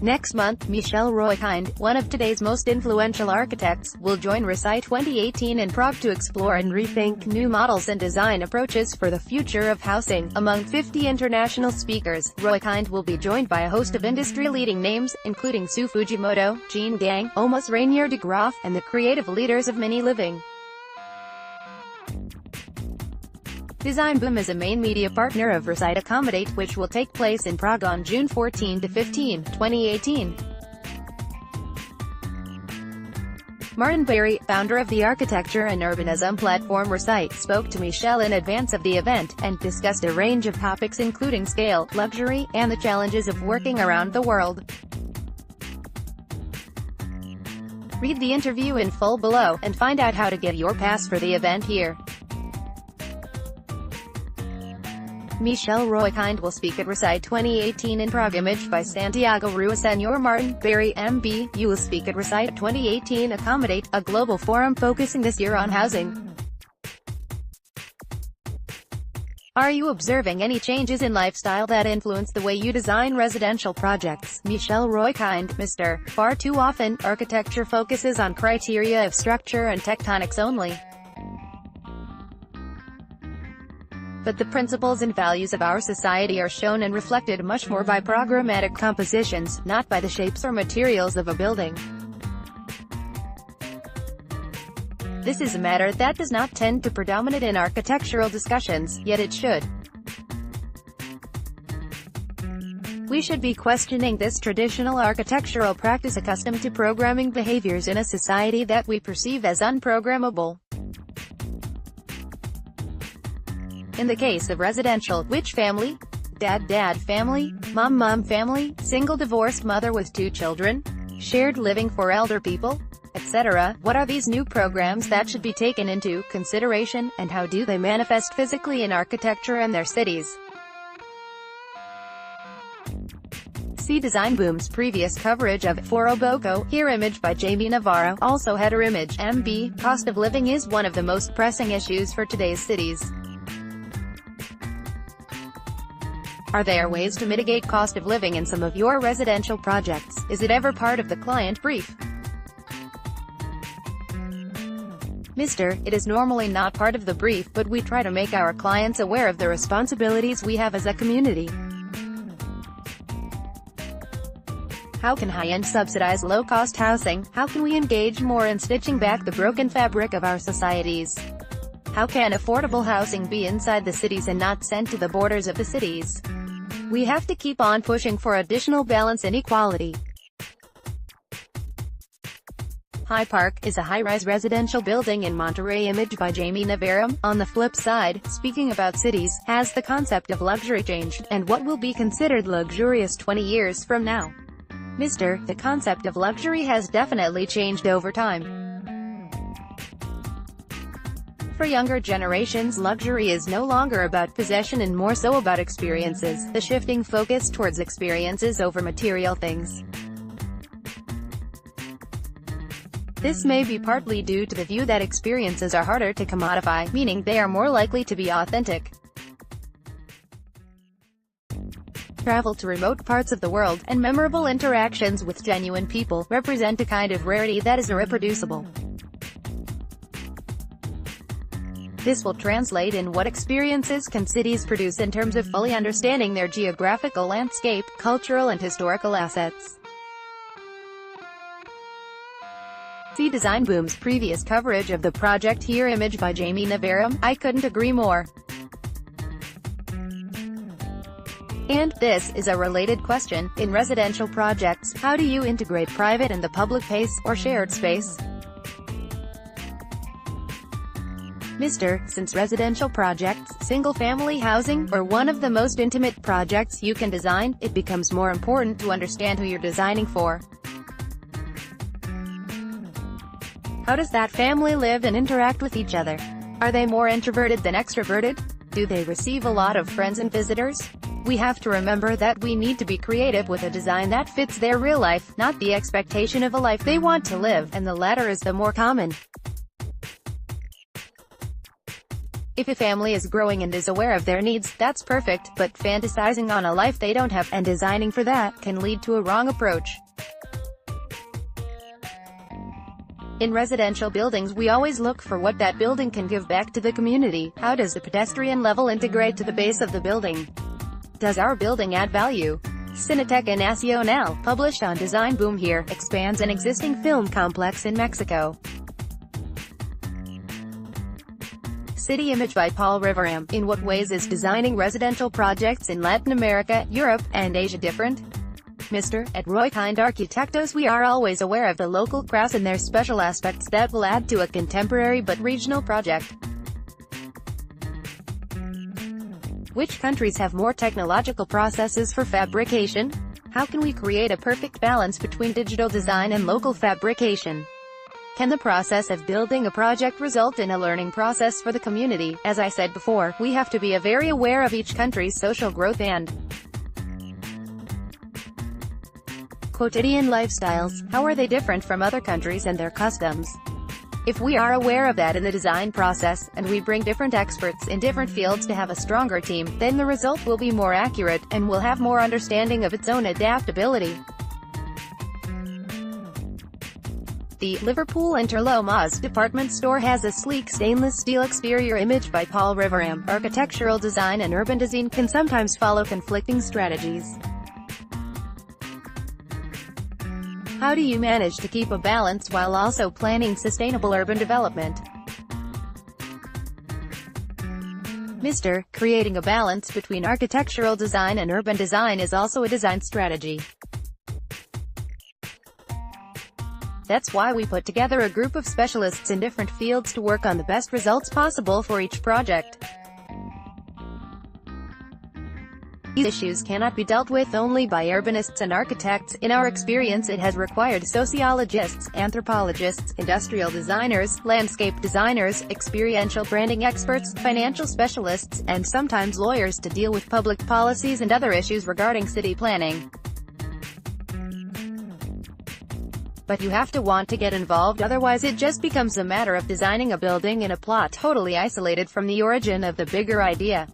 Next month, Michel Rojkind, one of today's most influential architects, will join reSITE 2018 in Prague to explore and rethink new models and design approaches for the future of housing. Among 50 international speakers, Rojkind will be joined by a host of industry-leading names, including Fujimoto, Jeanne, reinier de Graaf, and the creative leaders of mini living. Designboom is a main media partner of reSITE Accommodate, which will take place in Prague on June 14 to 15, 2018. Martin Berry, founder of the architecture and urbanism platform reSITE, spoke to Michel in advance of the event, and discussed a range of topics including scale, luxury, and the challenges of working around the world. Read the interview in full below, and find out how to get your pass for the event here. Michel Rojkind will speak at reSITE 2018 in Prague. Image by Santiago Ruiseñor. Martin Berry, MB, you will speak at reSITE 2018 Accommodate, a global forum focusing this year on housing. Are you observing any changes in lifestyle that influence the way you design residential projects? Michel Rojkind, Mr. Far too often, architecture focuses on criteria of structure and tectonics only. But the principles and values of our society are shown and reflected much more by programmatic compositions, not by the shapes or materials of a building. This is a matter that does not tend to predominate in architectural discussions, yet it should. We should be questioning this traditional architectural practice accustomed to programming behaviors in a society that we perceive as unprogrammable. In the case of residential, which family? Dad family? Mom family? Single divorced mother with 2 children? Shared living for elder people? Etc. What are these new programs that should be taken into consideration, and how do they manifest physically in architecture and their cities? See Designboom's previous coverage of For Oboko. Here image by Jamie Navarro. Also header image, MB. Cost of living is one of the most pressing issues for today's cities. Are there ways to mitigate cost of living in some of your residential projects? Is it ever part of the client brief? Mr. It is normally not part of the brief, but we try to make our clients aware of the responsibilities we have as a community. How can high-end subsidize low-cost housing? How can we engage more in stitching back the broken fabric of our societies? How can affordable housing be inside the cities and not sent to the borders of the cities? We have to keep on pushing for additional balance and equality. High Park is a high-rise residential building in Monterey. Image by Jamie Navarro. On the flip side, speaking about cities, has the concept of luxury changed, and what will be considered luxurious 20 years from now? Mr. The concept of luxury has definitely changed over time. For younger generations, luxury is no longer about possession and more so about experiences, the shifting focus towards experiences over material things. This may be partly due to the view that experiences are harder to commodify, meaning they are more likely to be authentic. Travel to remote parts of the world, and memorable interactions with genuine people, represent a kind of rarity that is irreproducible. This will translate in what experiences can cities produce in terms of fully understanding their geographical landscape, cultural and historical assets. See Designboom's previous coverage of the project. Here image by Jamie Navarro. I couldn't agree more. And this is a related question. In residential projects, how do you integrate private and the public space, or shared space? Mr. Since residential projects, single-family housing, are one of the most intimate projects you can design, it becomes more important to understand who you're designing for. How does that family live and interact with each other? Are they more introverted than extroverted? Do they receive a lot of friends and visitors? We have to remember that we need to be creative with a design that fits their real life, not the expectation of a life they want to live, and the latter is the more common. If a family is growing and is aware of their needs, that's perfect, but fantasizing on a life they don't have, and designing for that, can lead to a wrong approach. In residential buildings, we always look for what that building can give back to the community. How does the pedestrian level integrate to the base of the building? Does our building add value? Cineteca Nacional, published on Designboom here, expands an existing film complex in Mexico. City image by Paul Riveram. In what ways is designing residential projects in Latin America, Europe, and Asia different? Mr. At rojkind Arquitectos, we are always aware of the local crafts and their special aspects that will add to a contemporary but regional project. Which countries have more technological processes for fabrication? How can we create a perfect balance between digital design and local fabrication? Can the process of building a project result in a learning process for the community? As I said before, we have to be very aware of each country's social growth and quotidian lifestyles. How are they different from other countries and their customs? If we are aware of that in the design process, and we bring different experts in different fields to have a stronger team, then the result will be more accurate, and will have more understanding of its own adaptability. The Liverpool Interlomas department store has a sleek stainless steel exterior image by Paul Riveram. Architectural design and urban design can sometimes follow conflicting strategies. How do you manage to keep a balance while also planning sustainable urban development? Mr. Creating a balance between architectural design and urban design is also a design strategy. That's why we put together a group of specialists in different fields to work on the best results possible for each project. These issues cannot be dealt with only by urbanists and architects. In our experience, it has required sociologists, anthropologists, industrial designers, landscape designers, experiential branding experts, financial specialists, and sometimes lawyers to deal with public policies and other issues regarding city planning. But you have to want to get involved, otherwise it just becomes a matter of designing a building in a plot totally isolated from the origin of the bigger idea.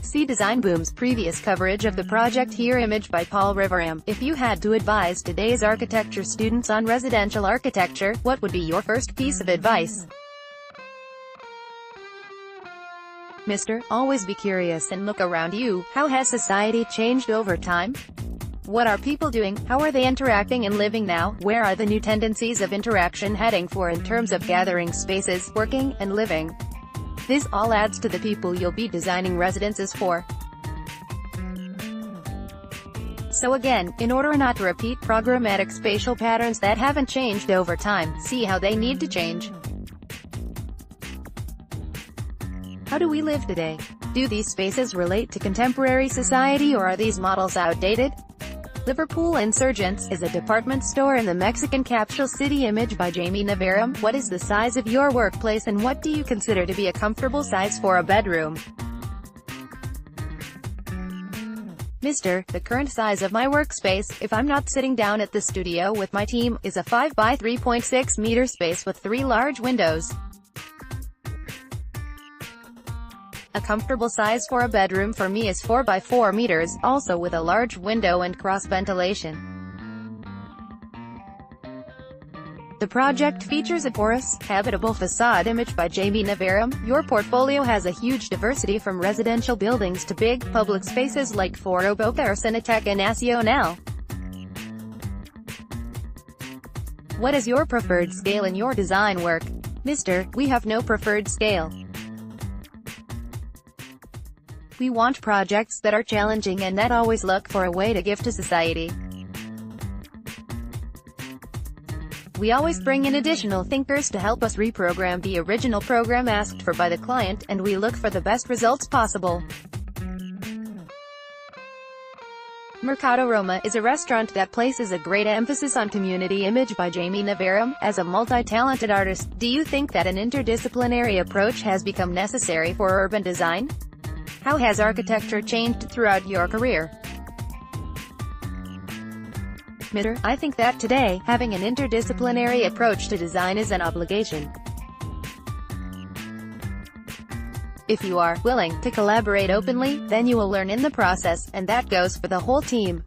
See Designboom's previous coverage of the project here. Image by Paul Riveram. If you had to advise today's architecture students on residential architecture, what would be your first piece of advice? Mr. Always be curious and look around you. How has society changed over time? What are people doing? How are they interacting and living now? Where are the new tendencies of interaction heading for in terms of gathering spaces, working, and living? This all adds to the people you'll be designing residences for. So again, in order not to repeat programmatic spatial patterns that haven't changed over time, see how they need to change. How do we live today? Do these spaces relate to contemporary society, or are these models outdated? Liverpool Insurgents is a department store in the Mexican capital city. Image by Jamie Navarro. What is the size of your workplace and what do you consider to be a comfortable size for a bedroom? Mr. The current size of my workspace, if I'm not sitting down at the studio with my team, is a 5 by 3.6 meter space with 3 large windows. A comfortable size for a bedroom for me is 4 by 4 meters, also with a large window and cross ventilation. The project features a porous, habitable facade. Image by Jamie Navarro. Your portfolio has a huge diversity from residential buildings to big, public spaces like Foro Boca or Cineteca Nacional. What is your preferred scale in your design work? Mr. We have no preferred scale. We want projects that are challenging and that always look for a way to give to society. We always bring in additional thinkers to help us reprogram the original program asked for by the client, and we look for the best results possible. Mercado Roma is a restaurant that places a great emphasis on community. Image by Jamie Navarro. As a multi-talented artist, do you think that an interdisciplinary approach has become necessary for urban design? How has architecture changed throughout your career? Mr. I think that today, having an interdisciplinary approach to design is an obligation. If you are willing to collaborate openly, then you will learn in the process, and that goes for the whole team.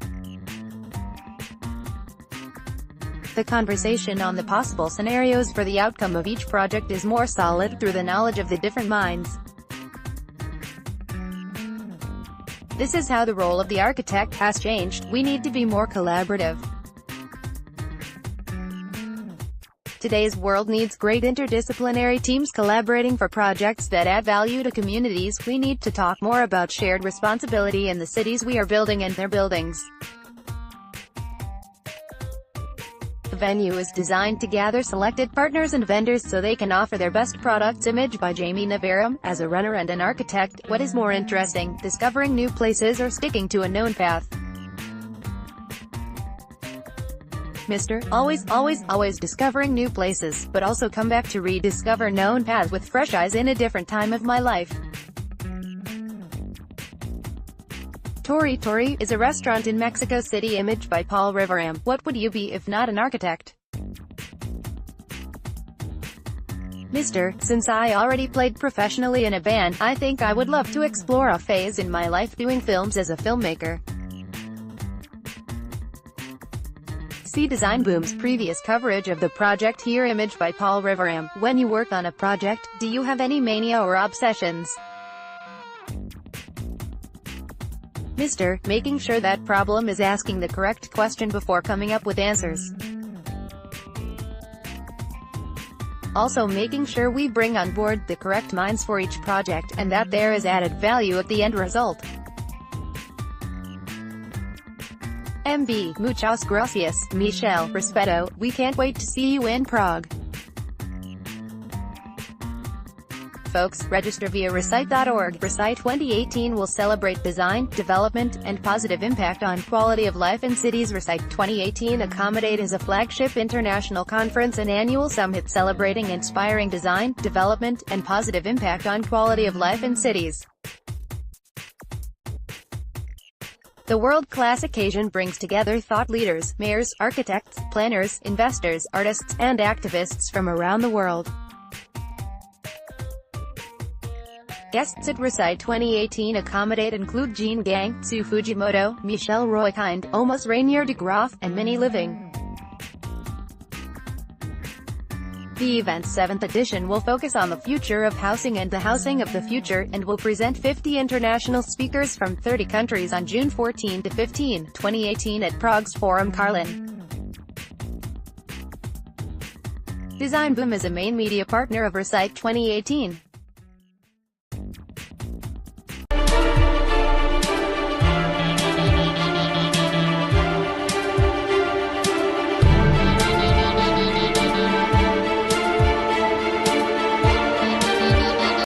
The conversation on the possible scenarios for the outcome of each project is more solid through the knowledge of the different minds. This is how the role of the architect has changed. We need to be more collaborative. Today's world needs great interdisciplinary teams collaborating for projects that add value to communities. We need to talk more about shared responsibility in the cities we are building and their buildings. The venue is designed to gather selected partners and vendors so they can offer their best products. Image by Jamie Navarro. As a runner and an architect, what is more interesting, discovering new places or sticking to a known path? Mr. Always discovering new places, but also come back to rediscover known paths with fresh eyes in a different time of my life. Tori is a restaurant in Mexico City. Image by Paul Riveram. What would you be if not an architect? Mr. Since I already played professionally in a band, I think I would love to explore a phase in my life doing films as a filmmaker. See Designboom's previous coverage of the project here. Image by Paul Riveram. When you work on a project, do you have any mania or obsessions? Mr. Making sure that problem is asking the correct question before coming up with answers. Also making sure we bring on board the correct minds for each project, and that there is added value at the end result. MB, muchas gracias, Michel, respeto, we can't wait to see you in Prague. Folks, register via reSITE.org. reSITE 2018 will celebrate design, development, and positive impact on quality of life in cities. reSITE 2018 Accommodate is a flagship international conference and annual summit celebrating inspiring design, development, and positive impact on quality of life in cities. The world-class occasion brings together thought leaders, mayors, architects, planners, investors, artists, and activists from around the world. Guests at reSITE 2018 Accommodate include Jeanne, Sue Fujimoto, Michel Rojkind, reinier de Graaf, and Mini Living. The event's 7th edition will focus on the future of housing and the housing of the future, and will present 50 international speakers from 30 countries on June 14 to 15, 2018 at Prague's Forum Karlin. Designboom is a main media partner of reSITE 2018.